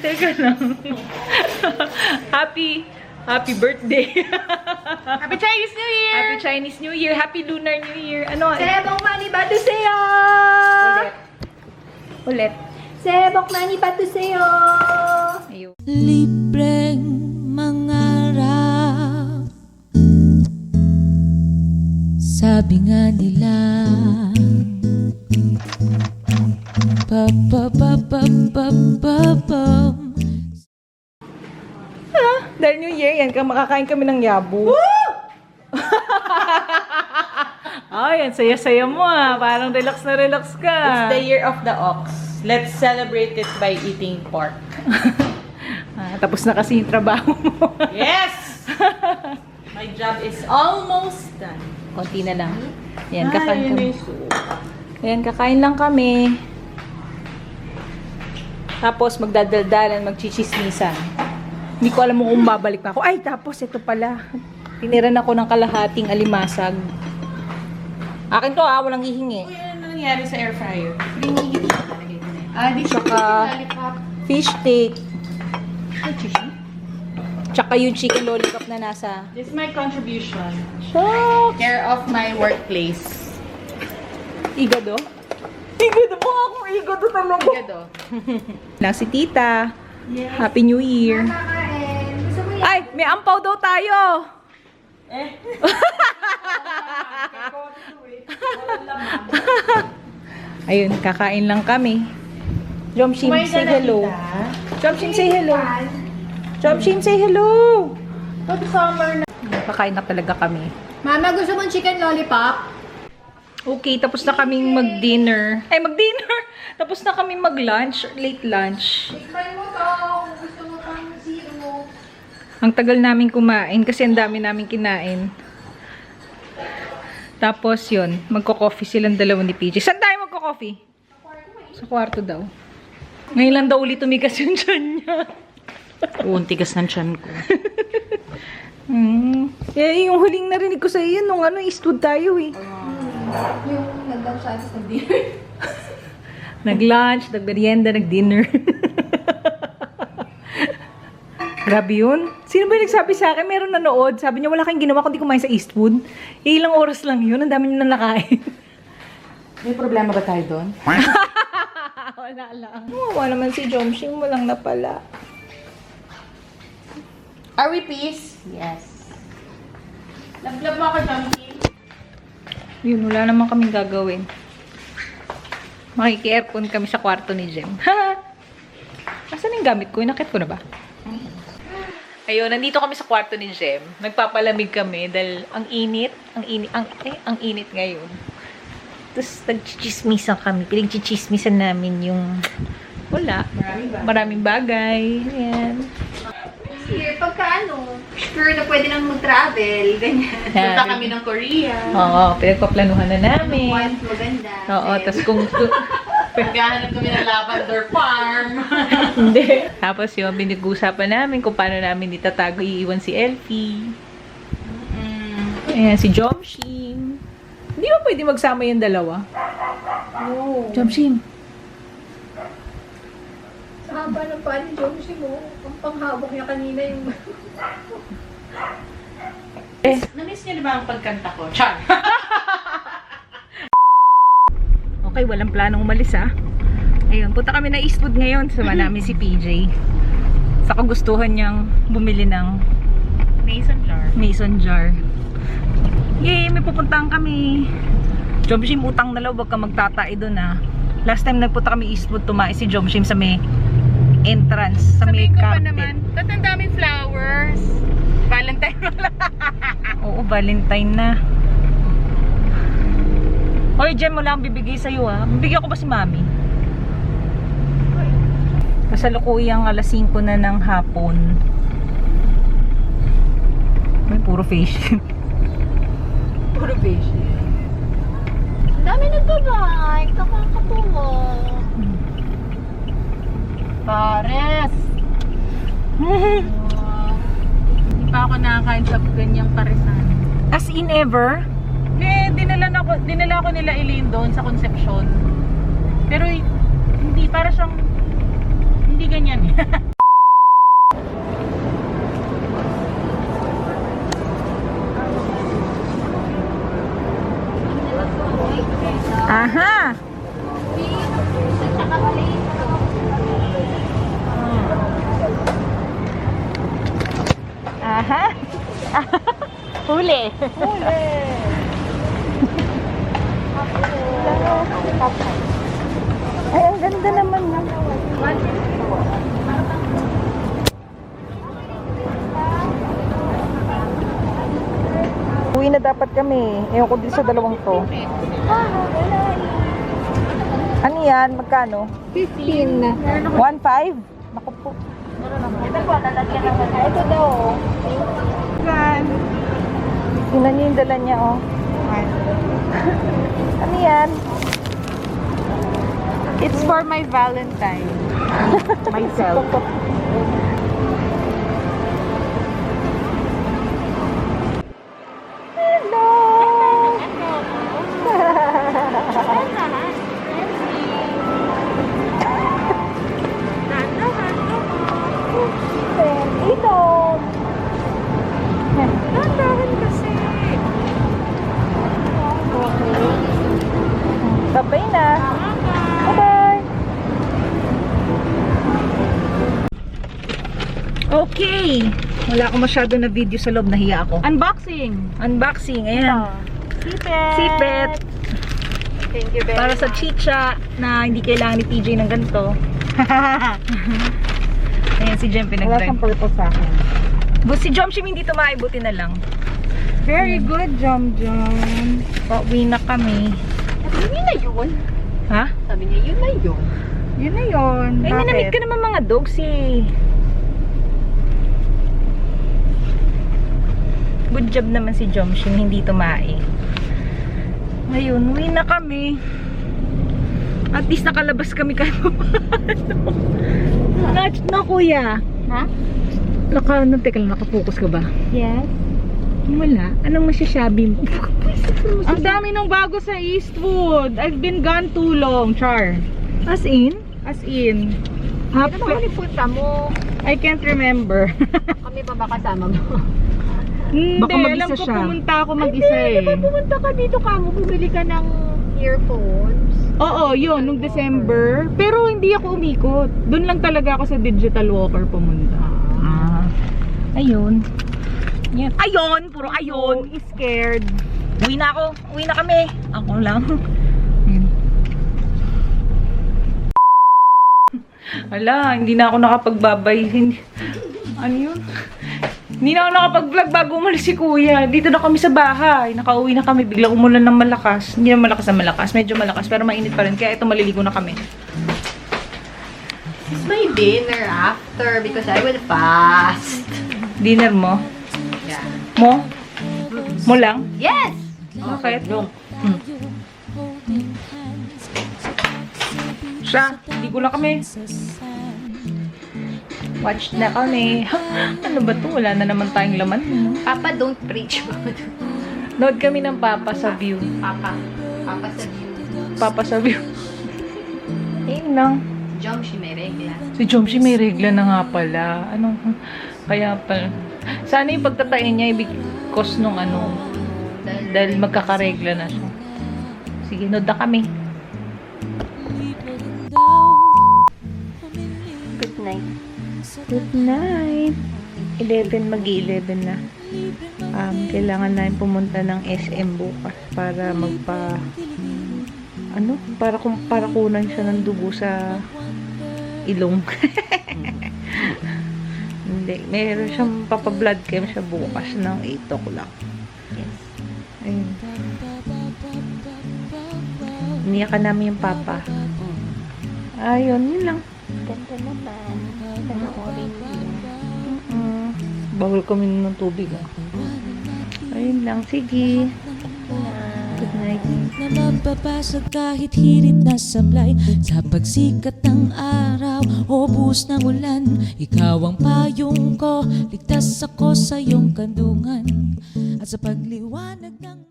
Teka lang. Happy birthday. Happy Chinese New Year! Happy Chinese New Year. Happy Lunar New Year. Ano? 새해 복 많이 받으세요! Ulit. 새해 복 많이 받으세요! Ayun. Libreng mangarap. Sabi nga nila Dahil New Year, yan, makakain kami ng yabu. Ay, ang saya-saya mo ah. Parang relax na relax ka. It's the year of the ox. Let's celebrate it by eating pork. Tapos na kasi yung trabaho mo. Yes! My job is almost done. Konti na lang. Yan, kakain kami. Yan, kakain lang kami. Tapos magdadaldalan, magchichismisan. Hindi ko alam kung babalik pa ako. Ay, tapos ito pala. Tiniran ako ng kalahating alimasag. Akin to ah, walang hihingi. Uy, ano nangyari sa air fryer? Di Tsaka fish steak. Tsaka yung chicken lollipop na nasa. This is my contribution. Shucks! Care of my workplace. Igado? Igado mo akong igado talaga. Gado. Lang si tita. Yes. Happy New Year. Kakain. Gusto mo yan? Ay, may ampaw daw tayo. Ayun, kakain lang kami. Jomshin, say hello. Jomshin, say hello. Jomshin, say hello. Pag summer na. Kakain na talaga kami. Mama, gusto mong chicken lollipop? Okay, tapos na kaming mag-dinner. Ay, mag-dinner! Tapos na kaming mag-lunch, late lunch. Tikman mo to. Kung gusto mo pang zero. Ang tagal namin kumain kasi ang dami namin kinain. Tapos yun, magko-coffee silang dalawa ni PJ. Saan tayo magko-coffee? Sa kwarto daw. Ngayon lang daw ulit tumigas yung tiyan niya. Oo, tigas ng tiyan ko. Eh, yung huling narinig ko sa iyo, nung ano, Eastwood tayo eh. Yung nag-lunch sa dinner. Nag-lunch, nag-merienda, nag-dinner. Grabe yun. Sino ba yung nagsabi sa akin? Meron nanood. Sabi niya, wala kang ginawa kundi kumain sa Eastwood. Ilang oras lang yun. Ang dami niyo na nakain. May problema ba tayo doon? Wala lang. Wala naman si Jomshin mo lang na pala. Are we peace? Yes. Love mo ako, Junkie. Yun, wala naman kaming gagawin. Makiki-aircon kami sa kwarto ni Jem. Asan yung gamit ko? Inakit ko na ba? Ayun, nandito kami sa kwarto ni Jem. Nagpapalamig kami dahil ang init ngayon. Tapos nagchichismisan kami. Pinagchichismisan namin yung wala. Maraming bagay. Ayan. Here, pagka sure na pwede nang mag-travel, ganyan. Punta kami ng Korea. Oo, pinagpaplanuhan na namin. Once maganda. Oo, tapos kung Pagkahanap kami ng lavender farm. hindi. Tapos yun, binag-usapan namin kung paano namin itatago, iiwan si Elfie. Ayan, si Jomshin. Hindi ba pwede magsama yung dalawa? No. Jomshin. Sa haba ng paa ni Jomshin mo, ang panghabok niya kanina yung... Namiss niyo ba ang pagkanta ko? Char! Okay, walang planong umalis ah. Ayun, punta kami na Eastwood ngayon. Sama namin si PJ. Sa kagustuhan niyang bumili ng mason jar. Yay, may pupuntahan kami. Jomshin, utang na lang, wag ka magtatai doon ah. Last time nagpunta kami Eastwood, tumae si Jomshin sa may entrance, sa may Sabihin ko pa carpet. naman, ba't ang daming flowers? Valentine wala. Oo, Valentine na. Hoy, Jem, wala akong bibigay sa'yo ha. Bibigyan ko ba si Mami? Kasalukuyang alas 5 na ng hapon. May puro facial. Puro facial. Ang dami nag-like, nakakatuwa. Pares! Hindi pa ako nakakain sa ganyang parisan. As in ever? Dinala ko nila Elaine doon sa Concepcion. Pero hindi, para siyang hindi ganyan eh. Huli! Ay, ang ganda naman niya. Uwi na dapat kami. Ewan ko din sa dalawang to. Ano yan? Magkano? 15 na. 1.5? Naku po. Ito daw. Tingnan niyo yung dala niya, oh. Ano yan? It's for my Valentine. Myself. Sabay na. Bye-bye. Okay. Wala akong masyado na video sa loob. Nahiya ako. Unboxing! Unboxing. Ayan. Sipet! Sipet. Thank you very Para sa chicha na hindi kailangan ni PJ ng ganito. Ayan, si Jem pinag-drive. purpose sa akin. Si Jomshim hindi tumahay. Buti na lang. Very good, Jom. Pauwi na kami. Yun na yun. Ha? Sabi niya, yun na yun. Yun na yun. Ay, nanamit ka naman mga dogs eh. Good job naman si Jomshim, hindi tumae. Ngayon, uwi na kami. At least nakalabas kami kahit paano. Na kuya. Ha? Teka lang, nakapokus ka ba? Yes. Wala. Anong masyasabi mo? Ang dami nung bago sa Eastwood. I've been gone too long, Char. As in? As in, Ano ba punta mo? I can't remember. Kami pa ba kasama mo? Hindi, Baka mag-isa alam ko siya. pumunta ako mag-isa eh. Di ba pumunta ka dito ka mo? Bumili ka ng earphones? Oo, yun, nung December. Pero hindi ako umikot. Doon lang talaga ako sa Digital Walker pumunta. Ah. Ayun. Yan. Ayun! Puro ayun! Scared. Uwi na ako. Uwi na kami. Ako lang. Ayun. Ala, hindi na ako nakapagbabay. Ano yun? Hindi na ako nakapag-vlog bago umalis si kuya. Dito na kami sa bahay. Nakauwi na kami. Biglang umulan ng malakas. Hindi na malakas na malakas. Medyo malakas. Pero mainit pa rin. Kaya ito maliligo na kami. This is my dinner after because I will fast. Dinner mo? Yeah. Mo? Mo lang? Yes! Bakit? Siya, ligo na kami. Watch na kami. Ano ba to? Wala na naman tayong laman. No? Papa, don't preach. Nood kami ng Papa sa view. Papa. Papa sa view. Papa sa view. Ayun lang. Jom, she may regla. Si Jomshi may regla na nga pala. Ano? Kaya pala. Sana yung pagtatain niya because nung ano. Dahil magkakaregla na siya. Sige, nood na kami. Good night. Good night. 11, mag-11 na. Kailangan namin pumunta ng SM bukas para para kunan siya ng dugo sa ilong. Hindi, meron siyang papa-blood chem siya bukas ng 8 o'clock. Yes. Ayun. Iniyakan namin yung papa. Ayun, yun lang. Ganda naman. Panoorin mo. Bawal kami ng tubig. Ayun lang. Sige. Good night. Na mapapasag kahit hirit na sablay sa pagsikat ng araw o buhos ng ulan. Ikaw ang payong ko, ligtas ako sa iyong kandungan at sa pagliwanag ng